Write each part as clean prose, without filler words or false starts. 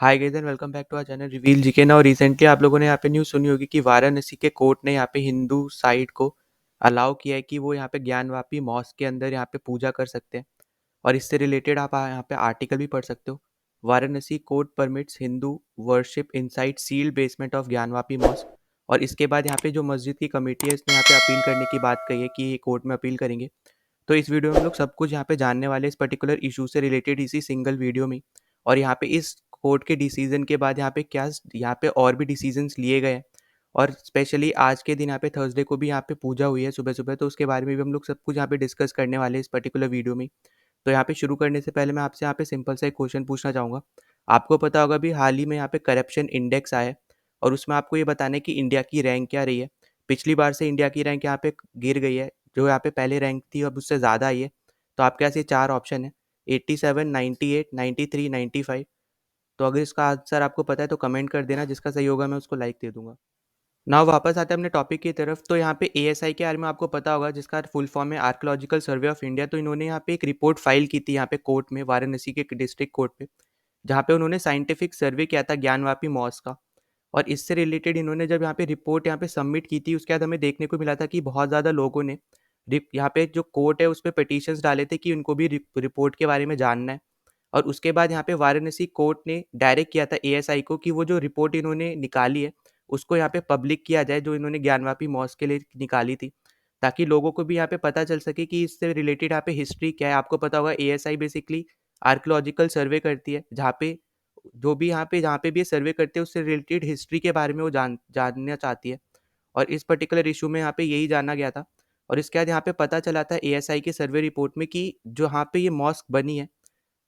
Hi guys and welcome back to our channel reveal GK. Now recently आप लोगों ने यहाँ पे न्यूज़ सुनी होगी कि वाराणसी के कोर्ट ने यहाँ पे हिंदू साइड को अलाउ किया है कि वो यहाँ पे ज्ञानवापी मॉस्क के अंदर यहाँ पे पूजा कर सकते हैं। और इससे रिलेटेड आप यहाँ पे आर्टिकल भी पढ़ सकते हो। Varanasi court permits Hindu worship inside sealed basement of Gyanvapi mosque. और इसके बाद यहाँ पे जो मस्जिद की कमेटी है इसने यहाँ पे अपील करने की बात कही है कि ये कोर्ट में अपील करेंगे। तो इस वीडियो में हम लोग सब कुछ यहाँ पे जानने वाले इस पर्टिकुलर इशू से रिलेटेड इसी सिंगल वीडियो में। और यहाँ पे इस कोर्ट के डिसीजन के बाद यहाँ पे क्या यहाँ पे और भी डिसीजंस लिए गए हैं। और स्पेशली आज के दिन यहाँ पे थर्सडे को भी यहाँ पे पूजा हुई है सुबह सुबह, तो उसके बारे में भी हम लोग सब कुछ यहाँ पे डिस्कस करने वाले हैं इस पर्टिकुलर वीडियो में। तो यहाँ पे शुरू करने से पहले मैं आपसे यहाँ पे सिंपल सा एक क्वेश्चन पूछना चाहूँगा। आपको पता होगा अभी हाल ही में यहाँ पे करप्शन इंडेक्स आया है और उसमें आपको ये बताना है कि इंडिया की रैंक क्या रही है। पिछली बार से इंडिया की रैंक यहाँ पे गिर गई है, जो यहाँ पे पहले रैंक थी अब उससे ज़्यादा आई है। तो आपके पास ये चार ऑप्शन है, 87, 98, 93, 95। तो अगर इसका आंसर आपको पता है तो कमेंट कर देना, जिसका सही होगा मैं उसको लाइक दे दूंगा। ना वापस आते हैं अपने टॉपिक की तरफ। तो यहाँ पे एएसआई के बारे में आपको पता होगा, जिसका फुल फॉर्म है आर्कोलॉजिकल सर्वे ऑफ इंडिया। तो इन्होंने यहाँ पे एक रिपोर्ट फाइल की थी यहाँ पे कोर्ट में, वाराणसी के डिस्ट्रिक्ट कोर्ट पे, जहाँ पे उन्होंने साइंटिफिक सर्वे किया था ज्ञानवापी मॉस का। और इससे रिलेटेड इन्होंने जब यहाँ पे रिपोर्ट यहाँ पे सबमिट की थी, उसके बाद हमें देखने को मिला था कि बहुत ज़्यादा लोगों ने यहाँ पे जो कोर्ट है उस पर पिटिशंस डाले थे कि उनको भी रिपोर्ट के बारे में जानना है। और उसके बाद यहाँ पे वाराणसी कोर्ट ने डायरेक्ट किया था एएसआई को कि वो जो रिपोर्ट इन्होंने निकाली है उसको यहाँ पे पब्लिक किया जाए, जो इन्होंने ज्ञानवापी मॉस के लिए निकाली थी, ताकि लोगों को भी यहाँ पे पता चल सके कि इससे रिलेटेड यहाँ पे हिस्ट्री क्या है। आपको पता होगा एएसआई बेसिकली आर्कियोलॉजिकल सर्वे करती है, जहाँ पे जो भी जहाँ पे भी ये सर्वे करते हैं उससे रिलेटेड हिस्ट्री के बारे में वो जानना चाहती है। और इस पर्टिकुलर इशू में यहाँ पे यही जाना गया था। और इसके बाद यहाँ पे पता चला था एएसआई के सर्वे रिपोर्ट में कि जो यहाँ पे ये मॉस्क बनी है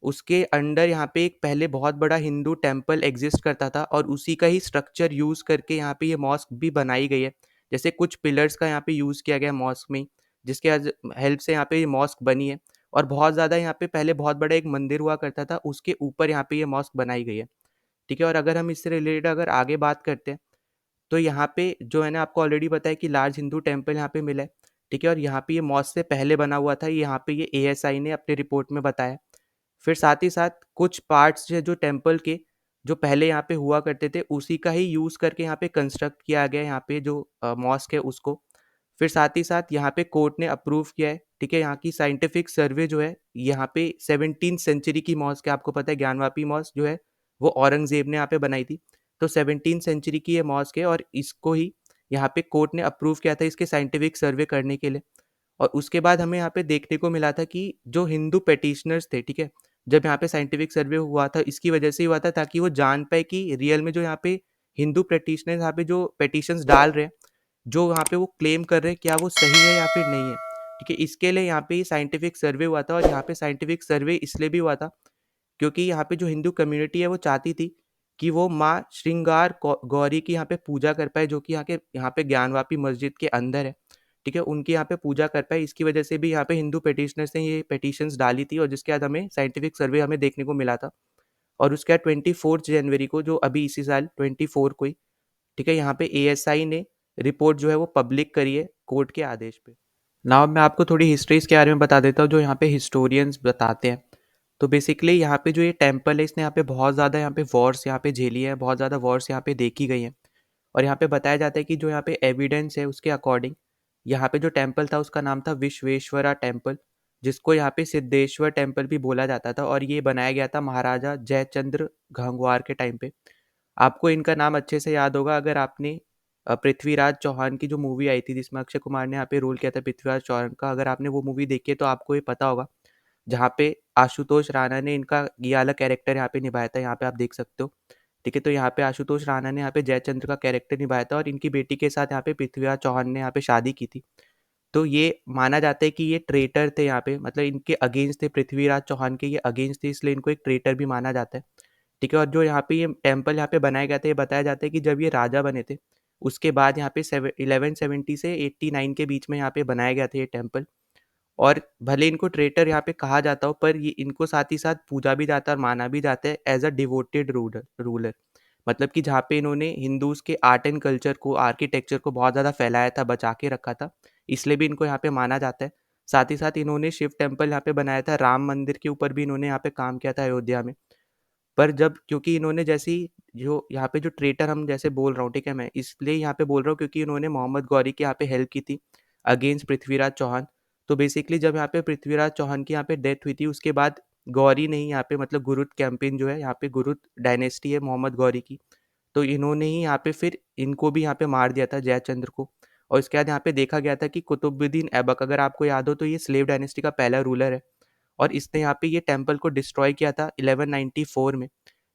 उसके अंडर यहाँ पे एक पहले बहुत बड़ा हिंदू टेम्पल एग्जिस्ट करता था और उसी का ही स्ट्रक्चर यूज़ करके यहाँ पे ये मॉस्क भी बनाई गई है। जैसे कुछ पिलर्स का यहाँ पे यूज़ किया गया मॉस्क में, जिसके हेल्प से यहाँ पे ये मॉस्क बनी है। और बहुत ज़्यादा यहाँ पे पहले बहुत बड़ा एक मंदिर हुआ करता था, उसके ऊपर यहाँ पे ये मॉस्क बनाई गई है। ठीक है। और अगर हम इससे रिलेटेड अगर आगे बात करते हैं, तो यहाँ पे जो मैंने आपको ऑलरेडी बताया कि लार्ज हिंदू टेम्पल यहाँ पे मिला है। ठीक है। और यहाँ पे ये मॉस्क से पहले बना हुआ था, यहाँ पे ये एएसआई ने अपने रिपोर्ट में बताया। फिर साथ ही साथ कुछ पार्ट्स जो टेम्पल के जो पहले यहाँ पे हुआ करते थे उसी का ही यूज़ करके यहाँ पे कंस्ट्रक्ट किया गया यहाँ पे जो मॉस्क है उसको। फिर साथ ही साथ यहाँ पे कोर्ट ने अप्रूव किया है। ठीक है। यहाँ की साइंटिफिक सर्वे जो है यहाँ पे 17th सेंचुरी की मॉस्क है। आपको पता है ज्ञानवापी मॉस्क जो है वो औरंगजेब ने यहाँ पे बनाई थी। तो 17th सेंचुरी की ये मॉस्क है और इसको ही यहाँ पे कोर्ट ने अप्रूव किया था इसके साइंटिफिक सर्वे करने के लिए। और उसके बाद हमें यहाँ पे देखने को मिला था कि जो हिंदू पेटिशनर्स थे, ठीक है, जब यहाँ पे साइंटिफिक सर्वे हुआ था इसकी वजह से ही हुआ था ताकि वो जान पाए कि रियल में जो यहाँ पे हिंदू पेटिशनर्स यहाँ पे जो पेटिशंस डाल रहे हैं, जो यहाँ पे वो क्लेम कर रहे हैं, क्या वो सही है या फिर नहीं है। ठीक है। इसके लिए यहाँ पे साइंटिफिक सर्वे हुआ था। और यहाँ पे साइंटिफिक सर्वे इसलिए भी हुआ था क्योंकि यहाँ पे जो हिंदू कम्युनिटी है वो चाहती थी कि वो माँ श्रृंगार गौरी की यहाँ पे पूजा कर पाए, जो कि यहाँ पे ज्ञानवापी मस्जिद के अंदर है। ठीक है। उनकी यहाँ पे पूजा कर पाए, इसकी वजह से भी यहाँ पे हिंदू पेटिशनर्स ने ये पेटिशंस डाली थी और जिसके बाद हमें साइंटिफिक सर्वे हमें देखने को मिला था। और उसके बाद 24 जनवरी को, जो अभी इसी साल 24 को ही, ठीक है, यहाँ पे एएसआई ने रिपोर्ट जो है वो पब्लिक करी है कोर्ट के आदेश पे। नाउ मैं आपको थोड़ी हिस्ट्रीज के बारे में बता देता हूँ जो यहाँ पे हिस्टोरियंस बताते हैं। तो बेसिकली यहाँ पे जो ये टेम्पल है इसने यहाँ पे बहुत ज़्यादा यहाँ पे वॉर्स यहाँ पे झेली है, बहुत ज़्यादा वॉर्स यहाँ पे देखी गई हैं। और यहाँ पे बताया जाता है कि जो यहाँ पे एविडेंस है उसके अकॉर्डिंग यहाँ पे जो टेम्पल था उसका नाम था विश्वेश्वरा टेम्पल, जिसको यहाँ पे सिद्धेश्वर टेम्पल भी बोला जाता था। और ये बनाया गया था महाराजा जयचंद्र गंगवार के टाइम पे। आपको इनका नाम अच्छे से याद होगा अगर आपने पृथ्वीराज चौहान की जो मूवी आई थी जिसमें अक्षय कुमार ने यहाँ पे रोल किया था पृथ्वीराज चौहान का, अगर आपने वो मूवी देखी है तो आपको ये पता होगा, जहाँ पे आशुतोष राणा ने इनका ये वाला कैरेक्टर यहाँ पे निभाया था। यहाँ पे आप देख सकते हो। ठीक है। तो यहाँ पे आशुतोष राणा ने यहाँ पे जयचंद्र का कैरेक्टर निभाया था और इनकी बेटी के साथ यहाँ पे पृथ्वीराज चौहान ने यहाँ पे शादी की थी। तो ये माना जाता है कि ये ट्रेटर थे यहाँ पे, मतलब इनके अगेंस्ट थे, पृथ्वीराज चौहान के ये अगेंस्ट थे, इसलिए इनको एक ट्रेटर भी माना जाता है। ठीक है। और जो यहाँ पे ये टेम्पल यहाँ पे बनाया गया था, ये बताया जाता है कि जब ये राजा बने थे उसके बाद यहाँ पे 1170 से 89 के बीच में यहाँ पे बनाया गया था ये टेम्पल। और भले इनको ट्रेटर यहाँ पे कहा जाता हो, पर ये इनको साथ ही साथ पूजा भी जाता है और माना भी जाता है एज अ डिवोटेड रूलर। मतलब कि जहाँ पे इन्होंने हिंदूज के आर्ट एंड कल्चर को, आर्किटेक्चर को बहुत ज़्यादा फैलाया था, बचा के रखा था, इसलिए भी इनको यहाँ पे माना जाता है। साथ ही साथ इन्होंने शिव टेम्पल यहाँ पे बनाया था, राम मंदिर के ऊपर भी इन्होंने यहाँ पे काम किया था अयोध्या में। पर जब क्योंकि इन्होंने जैसे ही जो यहाँ पे जो ट्रेटर हम जैसे बोल रहा हूँ, ठीक है, मैं इसलिए यहाँ पे बोल रहा हूँ क्योंकि इन्होंने मोहम्मद गौरी की यहाँ पे हेल्प की थी अगेंस्ट पृथ्वीराज चौहान। तो बेसिकली जब यहाँ पे पृथ्वीराज चौहान की यहाँ पे डेथ हुई थी उसके बाद गौरी ने ही यहाँ पे मतलब गुरुत कैंपेन जो है यहाँ पे गुरुत डायनेस्टी है मोहम्मद गौरी की, तो इन्होंने ही यहाँ पे फिर इनको भी यहाँ पे मार दिया था जयचंद्र को। और इसके बाद यहाँ पे देखा गया था कि कुतुबुद्दीन ऐबक, अगर आपको याद हो तो ये स्लेव डायनेस्टी का पहला रूलर है और इसने यहाँ पे ये टेम्पल को डिस्ट्रॉय किया था 1194 में।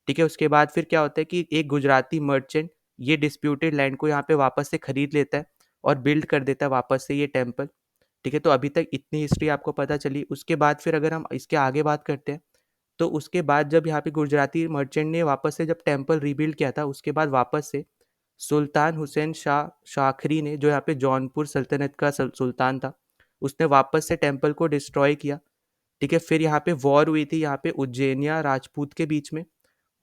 ठीक है, उसके बाद फिर क्या होता है कि एक गुजराती मर्चेंट ये डिस्प्यूटेड लैंड को यहाँ पे वापस से खरीद लेता है और बिल्ड कर देता है वापस से ये टेम्पल। ठीक है, तो अभी तक इतनी हिस्ट्री आपको पता चली। उसके बाद फिर अगर हम इसके आगे बात करते हैं तो उसके बाद जब यहाँ पे गुजराती मर्चेंट ने वापस से जब टेम्पल रीबिल्ड किया था उसके बाद वापस से सुल्तान हुसैन शाह शाखरी ने, जो यहाँ पे जौनपुर सल्तनत का सुल्तान था, उसने वापस से टेम्पल को डिस्ट्रॉय किया। ठीक है, फिर यहाँ पे वॉर हुई थी यहाँ पे उज्जैनिया राजपूत के बीच में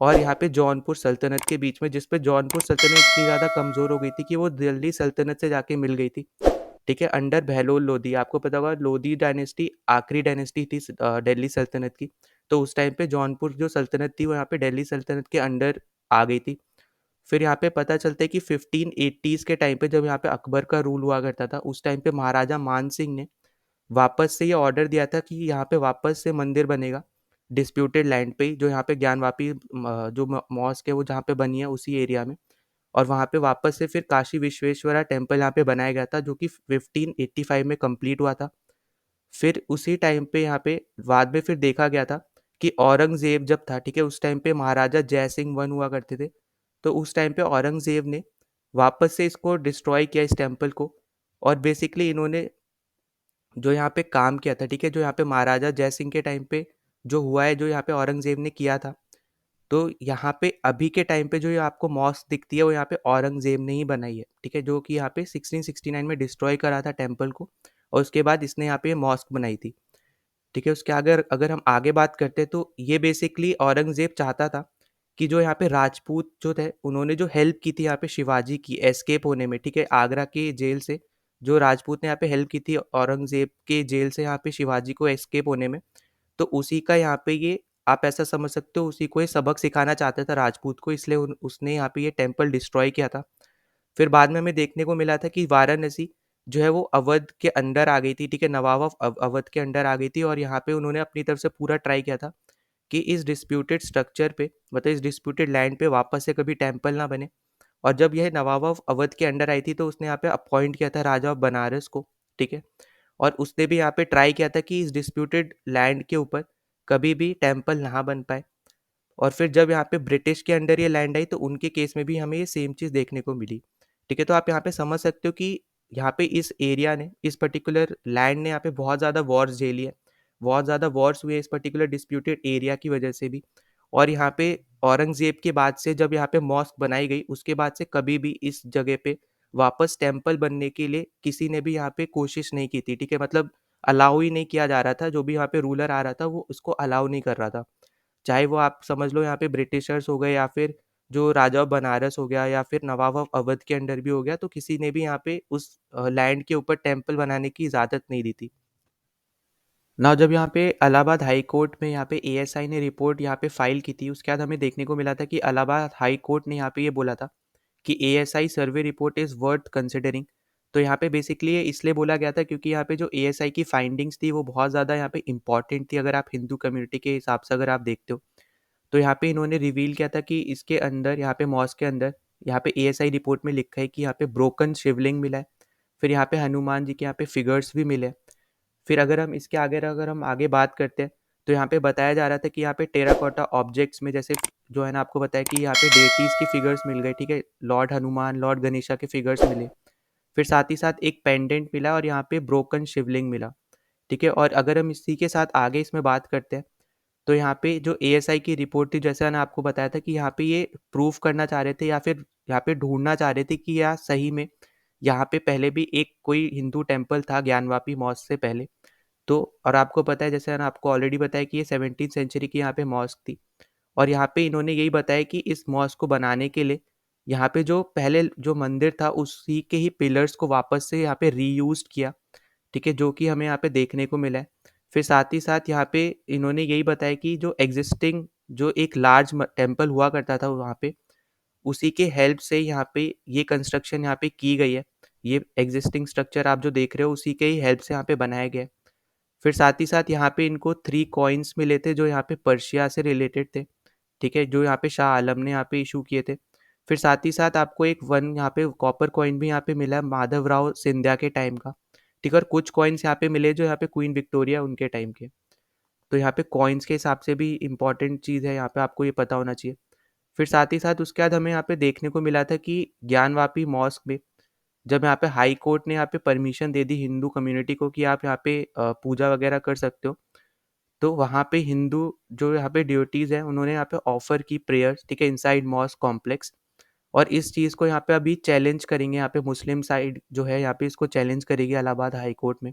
और यहाँ पे जौनपुर सल्तनत के बीच में, जिस पे जौनपुर सल्तनत इतनी ज़्यादा कमज़ोर हो गई थी कि वो दिल्ली सल्तनत से जाके मिल गई थी। ठीक है, अंडर बहलोल लोधी, आपको पता होगा लोधी डायनेस्टी आखिरी डायनेस्टी थी दिल्ली सल्तनत की। तो उस टाइम पे जौनपुर जो सल्तनत थी वो यहाँ पे दिल्ली सल्तनत के अंडर आ गई थी। फिर यहाँ पे पता चलता है कि 1580s के टाइम पे जब यहाँ पे अकबर का रूल हुआ करता था उस टाइम पे महाराजा मान सिंह ने वापस से ये ऑर्डर दिया था कि यहाँ पे वापस से मंदिर बनेगा डिस्प्यूटेड लैंड पे ही, जो यहाँ पे ज्ञानवापी जो मॉस्क है वो जहाँ पे बनी है उसी एरिया में। और वहाँ पे वापस से फिर काशी विश्वेश्वरा टेम्पल यहाँ पे बनाया गया था जो कि 1585 में कंप्लीट हुआ था। फिर उसी टाइम पे यहाँ पे बाद में फिर देखा गया था कि औरंगजेब जब था, ठीक है, उस टाइम पे महाराजा जय सिंह वन हुआ करते थे। तो उस टाइम पे औरंगजेब ने वापस से इसको डिस्ट्रॉय किया इस टेम्पल को। और बेसिकली इन्होंने जो यहाँ पे काम किया था, ठीक है, जो यहाँ पे महाराजा जय सिंह के टाइम पे जो हुआ है, जो यहाँ पे औरंगजेब ने किया था, तो यहाँ पे अभी के टाइम पे जो ये आपको मॉस्क दिखती है वो यहाँ पे औरंगजेब ने ही बनाई है। ठीक है, जो कि यहाँ पे 1669 में डिस्ट्रॉय करा था टेम्पल को और उसके बाद इसने यहाँ पे मॉस्क बनाई थी। ठीक है, उसके अगर अगर हम आगे बात करते हैं तो ये बेसिकली औरंगजेब चाहता था कि जो यहाँ पे राजपूत जो थे उन्होंने जो हेल्प की थी यहाँ पे शिवाजी की एस्केप होने में, ठीक है, आगरा के जेल से जो राजपूत ने यहाँ पे हेल्प की थी औरंगजेब के जेल से यहाँ पे शिवाजी को एस्केप होने में, तो उसी का यहाँ पे ये आप ऐसा समझ सकते हो उसी को ये सबक सिखाना चाहता था राजपूत को, इसलिए उसने यहाँ पे ये टेम्पल डिस्ट्रॉय किया था। फिर बाद में हमें देखने को मिला था कि वाराणसी जो है वो अवध के अंडर आ गई थी। ठीक है, नवाब ऑफ अवध के अंडर आ गई थी और यहाँ पे उन्होंने अपनी तरफ से पूरा ट्राई किया था कि इस डिस्प्यूटेड स्ट्रक्चर पे मतलब इस डिस्प्यूटेड लैंड पे वापस से कभी टेम्पल ना बने। और जब यह नवाब ऑफ अवध के अंडर आई थी तो उसने यहाँ पे अपॉइंट किया था राजा ऑफ बनारस को। ठीक है, और उसने भी यहाँ पे ट्राई किया था कि इस डिस्प्यूटेड लैंड के ऊपर कभी भी टेम्पल ना बन पाए। और फिर जब यहाँ पे ब्रिटिश के अंडर ये लैंड आई तो उनके केस में भी हमें ये सेम चीज़ देखने को मिली। ठीक है, तो आप यहाँ पे समझ सकते हो कि यहाँ पे इस एरिया ने, इस पर्टिकुलर लैंड ने यहाँ पे बहुत ज़्यादा वॉर्स झेली है, बहुत ज़्यादा वॉर्स हुए इस पर्टिकुलर डिस्प्यूटेड एरिया की वजह से भी। और यहाँ पे औरंगजेब के बाद से जब यहाँ पे मॉस्क बनाई गई उसके बाद से कभी भी इस जगह पे वापस टेम्पल बनने के लिए किसी ने भी यहाँ पे कोशिश नहीं की थी। ठीक है, मतलब अलाउ ही नहीं किया जा रहा था, जो भी यहाँ पे रूलर आ रहा था वो उसको अलाउ नहीं कर रहा था। चाहे वो आप समझ लो यहाँ पे ब्रिटिशर्स हो गए या फिर जो राजा ऑफ बनारस हो गया या फिर नवाब ऑफ अवध के अंडर भी हो गया, तो किसी ने भी यहाँ पे उस लैंड के ऊपर टेम्पल बनाने की इजाज़त नहीं दी थी। ना जब यहाँ पे इलाहाबाद हाई कोर्ट में यहाँ पे एएसआई ने रिपोर्ट यहाँ पे फाइल की थी उसके बाद हमें देखने को मिला था कि इलाहाबाद हाई कोर्ट ने यहाँ पे ये बोला था कि ASI survey report is worth considering. तो यहाँ पे बेसिकली ये इसलिए बोला गया था क्योंकि यहाँ पे जो एएसआई की फाइंडिंग्स थी वो बहुत ज़्यादा यहाँ पे इंपॉर्टेंट थी अगर आप हिंदू कम्युनिटी के हिसाब से अगर आप देखते हो। तो यहाँ पे इन्होंने रिवील किया था कि इसके अंदर यहाँ पे मॉस्क के अंदर यहाँ पे एएसआई रिपोर्ट में लिखा है कि यहाँ पे ब्रोकन शिवलिंग मिला है। फिर यहाँ पे हनुमान जी के यहाँ पे फिगर्स भी मिले। फिर अगर हम इसके आगे अगर हम आगे बात करते हैं तो यहाँ पे बताया जा रहा था कि यहाँ पे टेराकोटा ऑब्जेक्ट्स में जैसे जो है ना आपको बताया कि यहाँ पे डेटीज की फिगर्स मिल गए। ठीक है, लॉर्ड हनुमान लॉर्ड गणेशा के फिगर्स मिले। फिर साथ ही साथ एक पेंडेंट मिला और यहाँ पे ब्रोकन शिवलिंग मिला। ठीक है, और अगर हम इसी के साथ आगे इसमें बात करते हैं तो यहाँ पे जो एएसआई की रिपोर्ट थी जैसे मैंने आपको बताया था कि यहाँ पे ये प्रूफ करना चाह रहे थे या फिर यहाँ पे ढूंढना चाह रहे थे कि या सही में यहाँ पे पहले भी एक कोई हिंदू टेम्पल था ज्ञानवापी मॉस्क से पहले। तो और आपको पता है जैसे मैंने आपको ऑलरेडी बताया कि ये 17th सेंचुरी की यहाँ पे मॉस्क थी। और यहाँ पे इन्होंने यही बताया कि इस मॉस्क को बनाने के लिए यहाँ पे जो पहले जो मंदिर था उसी के ही पिलर्स को वापस से यहाँ पे रीयूज किया। ठीक है, जो कि हमें यहाँ पे देखने को मिला है। फिर साथ ही साथ यहाँ पे इन्होंने यही बताया कि जो एग्जिस्टिंग जो एक लार्ज टेम्पल हुआ करता था वहाँ पे, उसी के हेल्प से यहाँ पे ये कंस्ट्रक्शन यहाँ पे की गई है। ये एग्जिस्टिंग स्ट्रक्चर आप जो देख रहे हो उसी के ही हेल्प से यहाँ पे बनाया गया है। फिर साथ ही साथ यहाँ पे इनको 3 कॉइन्स मिले थे जो यहाँ पे पर्शिया से रिलेटेड थे, ठीक है? जो यहाँ पे शाह आलम ने यहाँ पे इशू किए थे। फिर साथ ही साथ आपको एक वन यहाँ पे कॉपर कॉइन भी यहाँ पे मिला है माधवराव सिंधिया के टाइम का, ठीक है? और कुछ कॉइन्स यहाँ पे मिले जो यहाँ पे क्वीन विक्टोरिया उनके टाइम के। तो यहाँ पे कॉइन्स के हिसाब से भी इम्पोर्टेंट चीज़ है, यहाँ पे आपको ये पता होना चाहिए। फिर साथ ही साथ उसके बाद हमें यहाँ पे देखने को मिला था कि ज्ञानवापी मॉस्क में जब यहाँ पे हाई कोर्ट ने यहाँ पे परमिशन दे दी हिंदू कम्युनिटी को कि आप यहाँ पे पूजा वगैरह कर सकते हो, तो वहाँ पे हिंदू जो यहाँ पे ड्यूटीज़ हैं उन्होंने यहाँ पे ऑफर की प्रेयर्स, ठीक है, इनसाइड मॉस्क कॉम्प्लेक्स। और इस चीज़ को यहाँ पे अभी चैलेंज करेंगे, यहाँ पे मुस्लिम साइड जो है यहाँ पे इसको चैलेंज करेगी इलाहाबाद हाई कोर्ट में।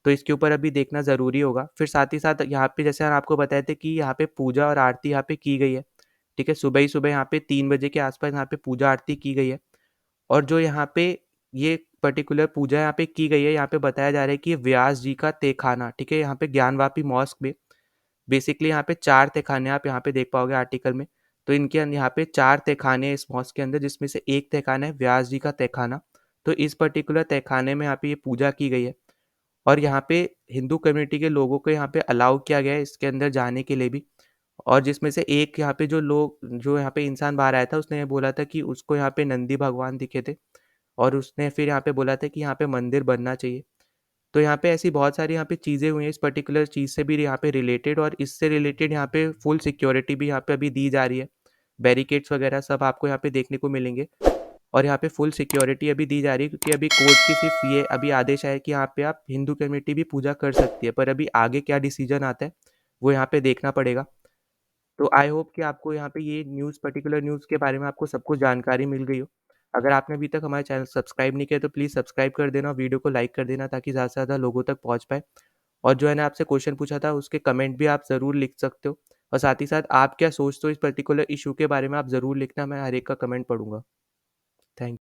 तो इसके ऊपर अभी देखना ज़रूरी होगा। फिर साथ ही साथ यहाँ पे जैसे हम आपको बताए थे कि यहाँ पे पूजा और आरती यहाँ पे की गई है, ठीक है? सुबह ही सुबह यहाँ पे 3 बजे के आसपास यहाँ पे पूजा आरती की गई है। और जो यहाँ पे ये पर्टिकुलर पूजा यहाँ पे की गई है, यहाँ पे बताया जा रहा है कि ये व्यास जी का तहखाना, ठीक है? यहाँ पे ज्ञानवापी मॉस्क में बेसिकली यहाँ पे 4 तहखाने आप यहाँ पे देख पाओगे आर्टिकल में। तो इनके यहाँ पे 4 तहखाने हैं इस मॉस्क के अंदर, जिसमें से एक तहखाना है व्यास जी का तहखाना। तो इस पर्टिकुलर तहखाने में यहाँ पे ये पूजा की गई है। और यहाँ पे हिंदू कम्युनिटी के लोगों को यहाँ पे अलाउ किया गया है इसके अंदर जाने के लिए भी। और जिसमें से एक यहाँ पे जो यहाँ पे इंसान बाहर आया था, उसने ये बोला था कि उसको यहाँ पे नंदी भगवान दिखे थे और उसने फिर यहाँ पे बोला था कि यहाँ पे मंदिर बनना चाहिए। तो यहाँ पे ऐसी बहुत सारी यहाँ पे चीज़ें हुई हैं इस पर्टिकुलर चीज़ से भी यहाँ पे रिलेटेड, और इससे रिलेटेड यहाँ पे फुल सिक्योरिटी भी यहाँ पे अभी दी जा रही है। बैरिकेड्स वगैरह सब आपको यहाँ पे देखने को मिलेंगे और यहाँ पे फुल सिक्योरिटी अभी दी जा रही है, क्योंकि अभी कोर्ट की सिर्फ ये अभी आदेश आया कि यहाँ पे आप हिंदू कम्युनिटी भी पूजा कर सकती है, पर अभी आगे क्या डिसीजन आता है वो यहाँ पे देखना पड़ेगा। तो आई होप कि आपको यहाँ पे ये न्यूज़ पर्टिकुलर न्यूज़ के बारे में आपको सब कुछ जानकारी मिल गई हो। अगर आपने अभी तक हमारे चैनल सब्सक्राइब नहीं किया तो प्लीज़ सब्सक्राइब कर देना और वीडियो को लाइक कर देना ताकि ज़्यादा से ज़्यादा लोगों तक पहुँच पाए। और जो है ना, आपसे क्वेश्चन पूछा था उसके कमेंट भी आप ज़रूर लिख सकते हो, और साथ ही साथ आप क्या सोचते हो इस पर्टिकुलर इशू के बारे में आप ज़रूर लिखना, मैं हर एक का कमेंट पढ़ूँगा। थैंक